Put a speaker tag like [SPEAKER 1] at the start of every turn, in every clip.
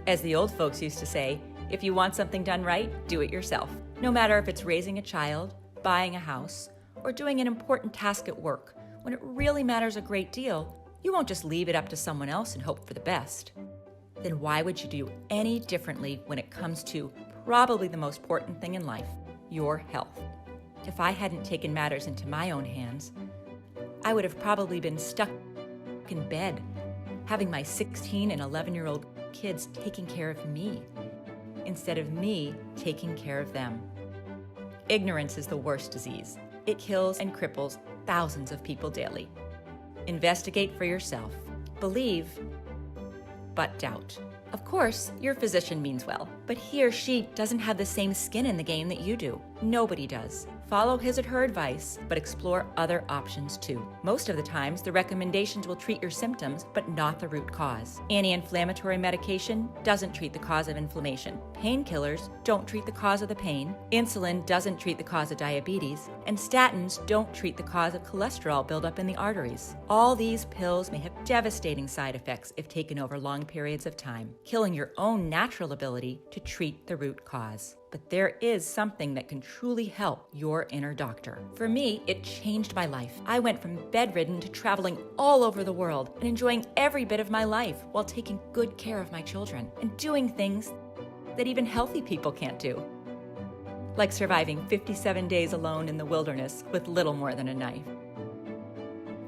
[SPEAKER 1] As the old folks used to say, if you want something done right, do it yourself. No matter if it's raising a child, buying a house, or doing an important task at work, when it really matters a great deal, you won't just leave it up to someone else and hope for the best. Then why would you do any differently when it comes to probably the most important thing in life, your health? If I hadn't taken matters into my own hands, I would have probably been stuck in bed, having my 16 and 11-year-old kids taking care of me, instead of me taking care of them. Ignorance is the worst disease. It kills and cripples thousands of people daily. Investigate for yourself. Believe, but doubt. Of course, your physician means well, but he or she doesn't have the same skin in the game that you do. Nobody does. Follow his or her advice, but explore other options too. Most of the times, the recommendations will treat your symptoms, but not the root cause. Anti-inflammatory medication doesn't treat the cause of inflammation. Painkillers don't treat the cause of the pain. Insulin doesn't treat the cause of diabetes. And statins don't treat the cause of cholesterol buildup in the arteries. All these pills may have devastating side effects if taken over long periods of time, killing your own natural ability to treat the root cause. But there is something that can truly help your inner doctor. For me, it changed my life. I went from bedridden to traveling all over the world and enjoying every bit of my life while taking good care of my children and doing things that even healthy people can't do. Like surviving 57 days alone in the wilderness with little more than a knife.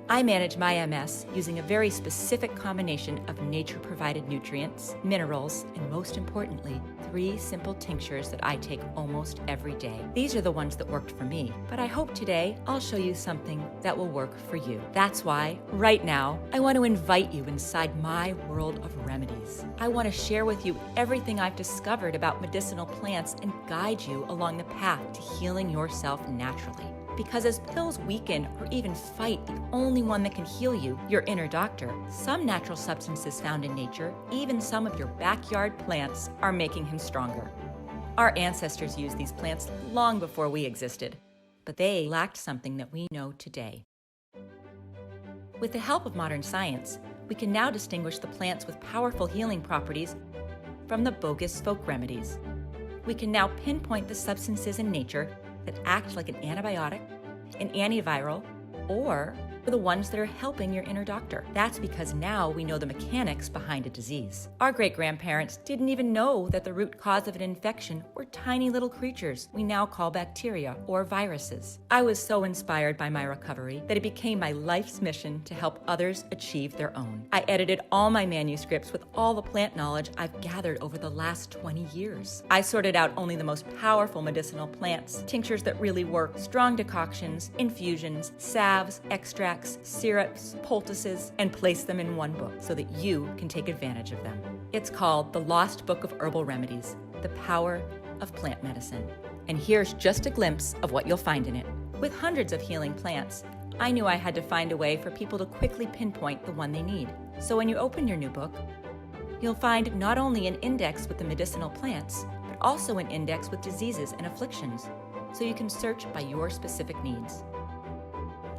[SPEAKER 1] I manage my MS using a very specific combination of nature-provided nutrients, minerals, and most importantly, 3 simple tinctures that I take almost every day. These are the ones that worked for me, but I hope today I'll show you something that will work for you. That's why, right now, I want to invite you inside my world of remedies. I want to share with you everything I've discovered about medicinal plants and guide you along the path to healing yourself naturally. Because as pills weaken or even fight the only one that can heal you, your inner doctor, some natural substances found in nature, even some of your backyard plants, are making him stronger. Our ancestors used these plants long before we existed, but they lacked something that we know today. With the help of modern science, we can now distinguish the plants with powerful healing properties from the bogus folk remedies. We can now pinpoint the substances in nature that act like an antibiotic, an antiviral, or the ones that are helping your inner doctor. That's because now we know the mechanics behind a disease. Our great-grandparents didn't even know that the root cause of an infection were tiny little creatures we now call bacteria or viruses. I was so inspired by my recovery that it became my life's mission to help others achieve their own. I edited all my manuscripts with all the plant knowledge I've gathered over the last 20 years. I sorted out only the most powerful medicinal plants, tinctures that really work, strong decoctions, infusions, salves, extracts, syrups, poultices, and place them in one book so that you can take advantage of them. It's called The Lost Book of Herbal Remedies, The Power of Plant Medicine. And here's just a glimpse of what you'll find in it. With hundreds of healing plants, I knew I had to find a way for people to quickly pinpoint the one they need. So when you open your new book, you'll find not only an index with the medicinal plants, but also an index with diseases and afflictions, so you can search by your specific needs.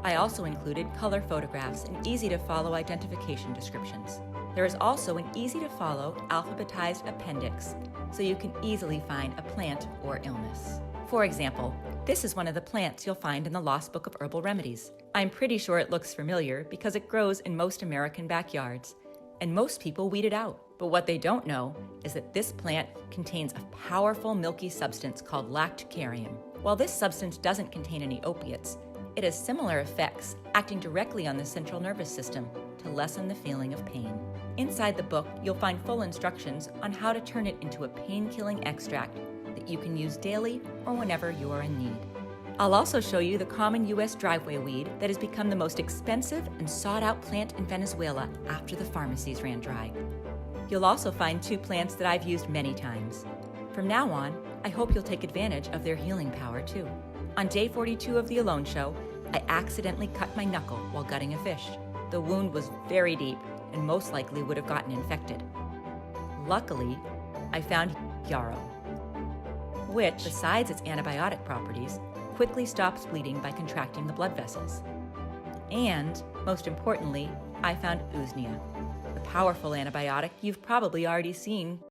[SPEAKER 1] I also included color photographs and easy-to-follow identification descriptions. There is also an easy-to-follow alphabetized appendix, so you can easily find a plant or illness. For example, this is one of the plants you'll find in the Lost Book of Herbal Remedies. I'm pretty sure it looks familiar because it grows in most American backyards, and most people weed it out. But what they don't know is that this plant contains a powerful milky substance called lactucarium. While this substance doesn't contain any opiates, it has similar effects, acting directly on the central nervous system to lessen the feeling of pain. Inside the book, you'll find full instructions on how to turn it into a pain-killing extract that you can use daily or whenever you are in need. I'll also show you the common U.S. driveway weed that has become the most expensive and sought-out plant in Venezuela after the pharmacies ran dry. You'll also find 2 plants that I've used many times. From now on, I hope you'll take advantage of their healing power too. On day 42 of the Alone Show, I accidentally cut my knuckle while gutting a fish. The wound was very deep and most likely would have gotten infected. Luckily, I found yarrow, which, besides its antibiotic properties, quickly stops bleeding by contracting the blood vessels. And, most importantly, I found usnea, the powerful antibiotic you've probably already seen